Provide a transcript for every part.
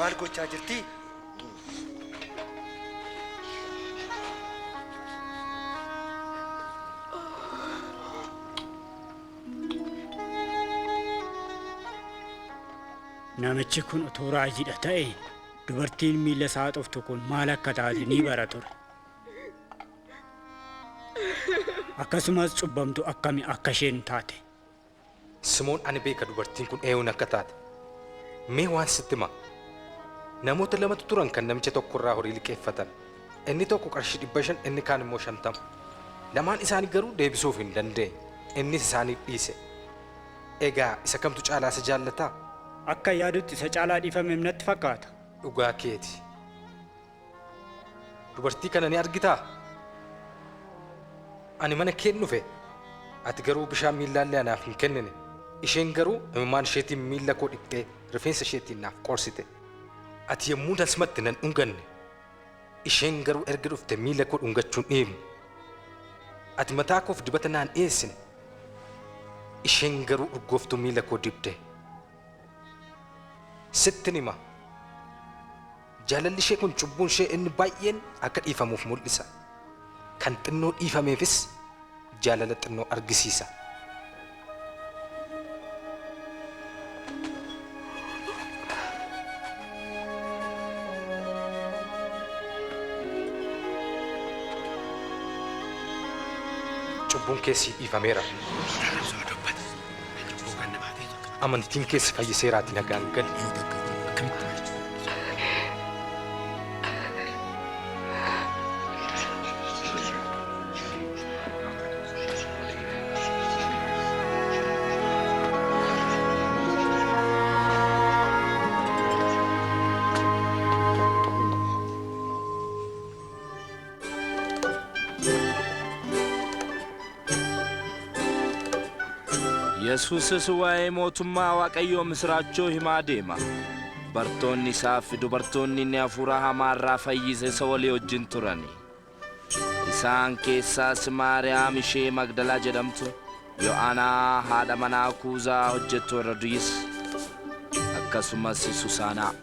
maal gochaa jirti? Namichi kun utuu raajiidha ta'e dubartiin miila isaa xoftu kun maal akka taate ni bara ture. Akkasumas cubbamtu akkami akka isheen taate. Simoon ani beeka dubartiin kun eenyuun akka taate. Mee waan sitti himaa. Namoota lamatu turan kan namicha tokko irraa horii liqeeffatan. Inni tokko qarshii 500 inni kaan immoo 50. Lamaan isaanii garuu deebisuuf hin dandeenye. Innis isaanii dhiise. Egaa isa kamtu caalaa isa jaallataa? Akka yaadutti isa caalaa dhiifame natti fakkaata. Dhugaa keeti. Dubartii kana ni argitaa? Ani mana kee dhufe. Ati garuu bishaan miilaallee anaaf hin kennine. Isheen garuu imimmaan isheetiin miila koo dhiqxee rifeensa isheetiin naaf qorsite. Ati yommuu dasmatti nan dhunganne. Isheen garuu erga dhufte miila koo dhungachuun dhiibne. Ati mataa koof dibata naan dhiyeessine. Isheen garuu urgooftuu miila koo dibde. Sittin hima. Jaalalli ishee kun cubbuun ishee inni baay'een akka dhiifamuuf mul'isa. Kan xinnoo dhiifameefis jaalala xinnoo argisiisa. Cubbuun keessi dhiifameera. Amantiin keessi fayyiseeraati nagaan gali. Yesuusis waa'ee mootummaa Waaqayyoo misraachoo himaa deema. Bartoonni isaa fi dubartoonni inni hafuura hamaarraa fayyise isa walii wajjin turani. Isaan keessaas Maariyaam ishee Magdalaa jedhamtu, Yo'aanaa haadha manaa Kuuzaa hojjettuu Heroodis, akkasumas Susaanaa.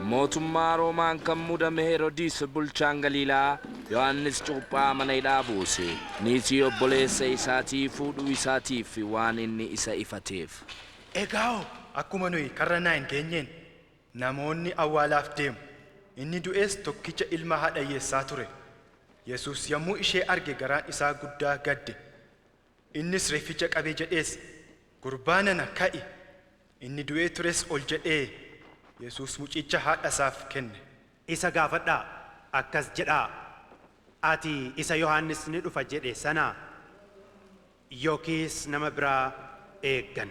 mootummaa Roomaan kan muudame Heroodis bulchaan Galiilaa Yohannis cuuphaa mana hidhaa buuse. Niitii obboleessa isaatii fuudhuu isaatiif waan inni isa ifateef. Egaa akkuma nuyi karranaa hin geenyeen namoonni awwaalaaf deemu. Inni du'es tokkicha ilma haadha hiyyeessaa ture. Yesuus yommuu ishee arge garaan isaa guddaa gadde. Innis reefficha qabee jedhees gurbaanana ka'i. Inni du'ee tures ol jedhee Yesuus mucicha haadha isaaf kenne. Isa gaafadhaa akkas jedhaa. Ati isa Yohannis ni dhufa jedhe sana yookiis nama biraa eeggan?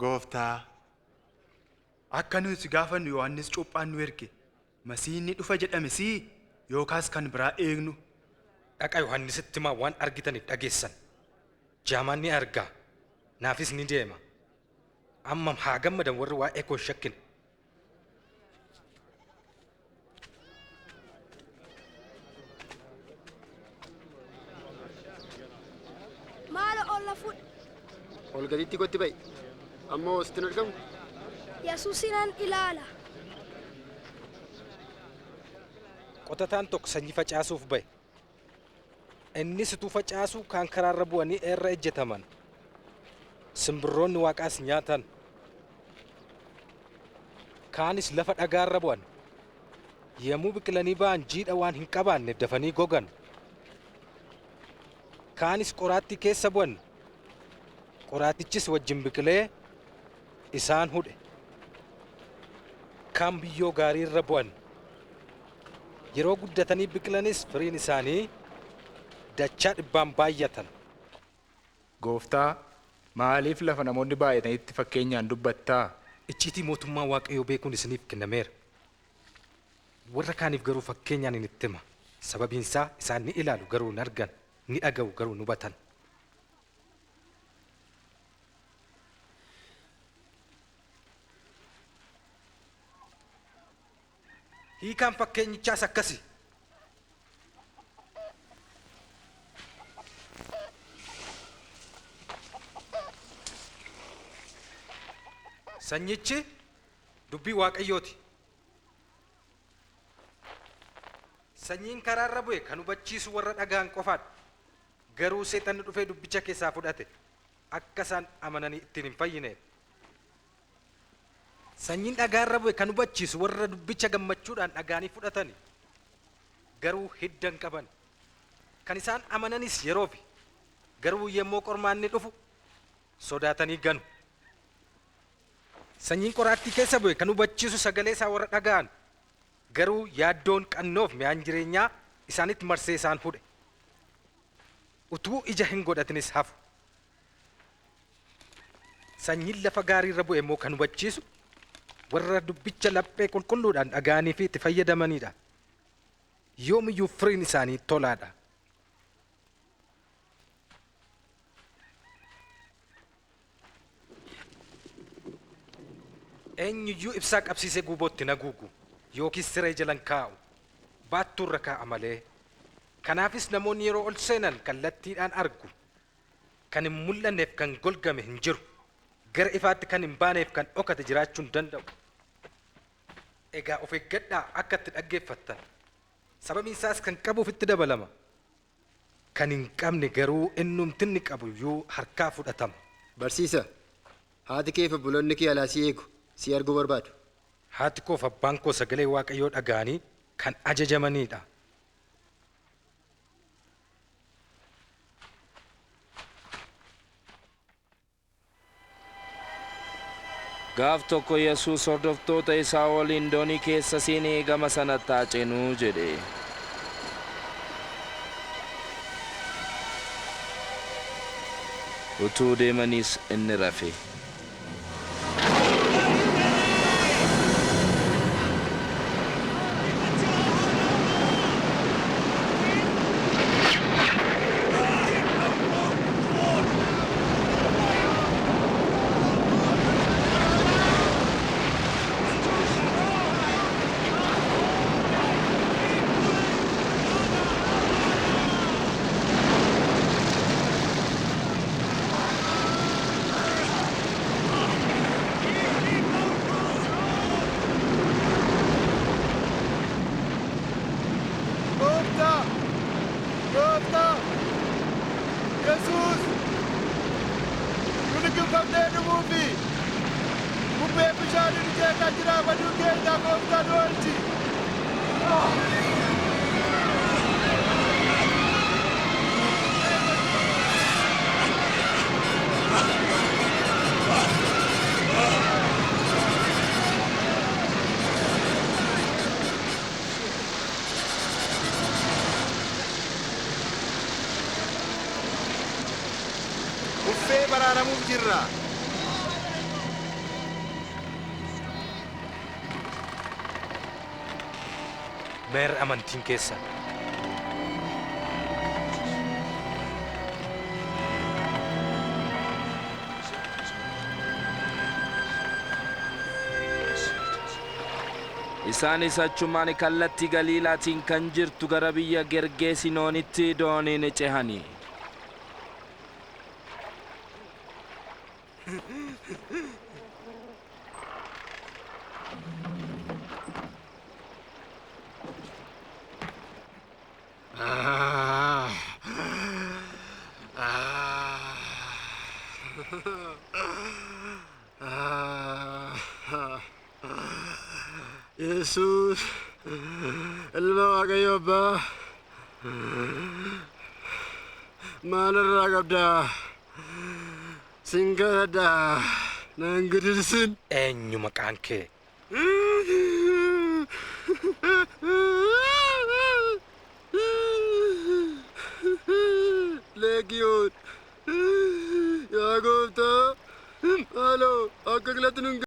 Gooftaa, akka nuti gaafannu Yohannis cuuphaan nu erge Masiihni dhufa jedhame si yookaas kan biraa eegnu? Dhaqa Yohannisitti himaa waan argitaniif dhageessan. Jaamaan ni argaa, naafis ni deema. Ammam haa gammadan warri waa'ee koo hin shakkine. Maala olla fuudh. Ol gaditti gotti ba'i. Ammoo sitti hin argamu. Yesuusinan ilaala. Qotataan tokko sanyii facaasuuf ba'e. Innis utuu facaasuu kaan karaarra bu'anii irra ejjetaman. Simbirroonni waaqaas nyaatan. Kaanis lafa dhagaarra bu'an. Yemmuu biqilanii ba'an jiidha waan hin qabaanneef dafanii gogan. Kaanis qoraattii keessa bu'an. qoraatichis wajjin biqilee isaan hudhe. Kaan biyyoo gaarii irra bu'an. Yeroo guddatanii biqilanis firiin isaanii dachaa dhibbaan baay'atan. Gooftaa, maaliif lafa namoonni baay'atanitti fakkeenyaan dubbattaa? Icciitii mootummaa Waaqayyoo beekuun isiniif kennameera. Warra kaaniif garuu fakkeenyaan hin itti hima. Sababiin isaa isaan ni ilaalu garuu hin argan, ni dhaga'u garuu hin hubatan. Hiikaan fakkeenyichaas akkasi. Sanyichi dubbii Waaqayyooti. Sanyiin karaarra bu'e kan hubachiisu warra dhaga'an qofaadha. Garuu seexanni dhufee dubbicha keessaa fudhate akka isaan amananii ittiin hin fayyineef. Sanyiin dhagaarra bu'e kan hubachiisu warra dubbicha gammachuudhaan dhaga'anii fudhatani. Garuu hidda hin qaban. Kan isaan amananis yeroofi. Garuu yemmuu qormaanni dhufu sodaatanii ganu. Sanyiin qoraattii keessa bu'e kan hubachiisu sagalee isaa warra dhaga'an. Garuu yaaddoon qannoof mi'aan jireenyaa isaanitti marsee isaan fudhe. Utuu ija hin godhatinis hafu. Sanyiin lafa gaarii irra bu'e immoo kan hubachiisu warra dubbicha laphee qulqulluudhaan dhaga'anii fi itti fayyadamanidha. Yoomiyyuu firiin isaanii tolaadha. Eenyuyyuu ibsaa qabsiisee guubootti hin haguugu yookiis siree jalan kaa'u. Baattuu irra kaa'a malee. Kanaafis namoonni yeroo ol seenan kallattiidhaan argu. Kan hin mul'anneef kan golgame hin jiru. Gara ifaatti kan hin baaneef kan dhokate jiraachuu hin danda'u. Egaa of eeggadhaa akka itti dhaggeeffattan. Sababiin isaas kan qabuuf itti dabalama. Kan hin qabne garuu innumtinni qabu iyyuu harkaa fudhatama. Barsiisa, haati kee fi obboloonni kee alaa si eegu, si arguu barbaadu. Haati koo fi abbaan koo sagalee Waaqayyoo dhaga'anii kan ajajamanidha. Gaaf tokko Yesuus hordoftoota isaa waliin doonii keessa seenee gama sanatti haa ceenuu jedhe. Utuu deemaniis inni rafe. Uffee baraaramuuf jirra. Meer amantiin keessan. Isaanis achumaan kallattii Galiilaatiin kan jirtu gara biyya Gergeesinoonitti dooniin cehanii. Yesus, ilma Waaqayyo Abbaa, maalirraa qabdaa? Singada nangidirsin. Eenyu maqaan kee? Legion. Yaa gooftaa. Haaloo akka galatti nun